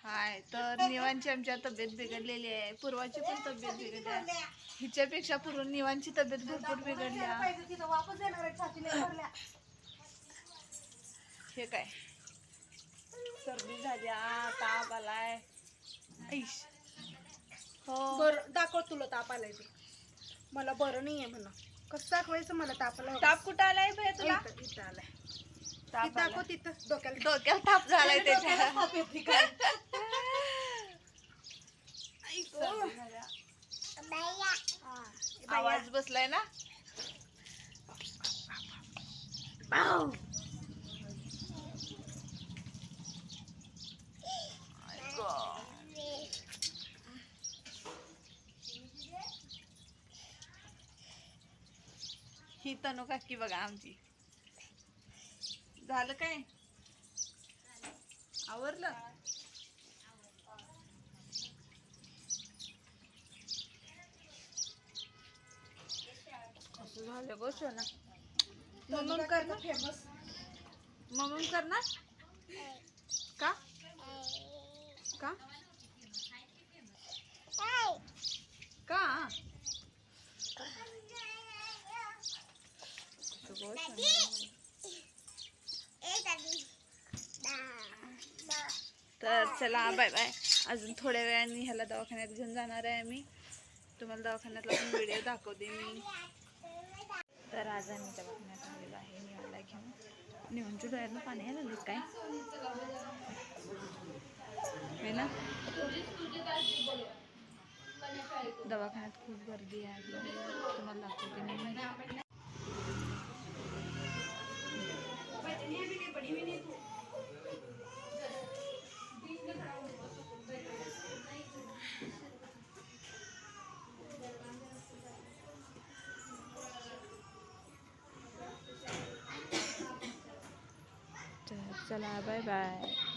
हाय तर निवांची आमच्या तब्येत बिघडलेली आहे, पूर्वाची पण तब्येत बिघडली आहे. हिच्यापेक्षा पूर्व निवांची तब्येत भरपूर बिघडली. हे काय सर्दी झाली, ताप आलाय. ऐश हो बरं दाखव, तुला ताप आलाय ते. मला बरं नाहीये म्हणा. कसं दाखवायचं मला तापाला? ताप कुठं आलाय भैया तुला? इथं आलाय. ताप दाखव तिथं डोक्याला. डोक्याला ताप झालाय त्याच्या. ताप येते काय? आवाज बसलाय ना. ही तनु काकी बघा आमची. झालं काय आवरलं? कसं झालं गो सोना? म्हणून कर ना फेमस. मम्मी करणार का? का का तर चला बाय बाय. अजून थोड्या वेळाने ह्याला दवाखान्यात घेऊन जाणार आहे आम्ही. तुम्हाला दवाखान्यातला पण व्हिडिओ दाखवते मी. तर आज आम्ही दवाखान्यात आलेलो आहे निवाला घेऊन. निवांच्या डोळ्यातनं पाणी यायला लागले काय है ना. दवाखान्यात खूप गर्दी आहे, तुम्हाला दाखवते मी. चला बाय बाय.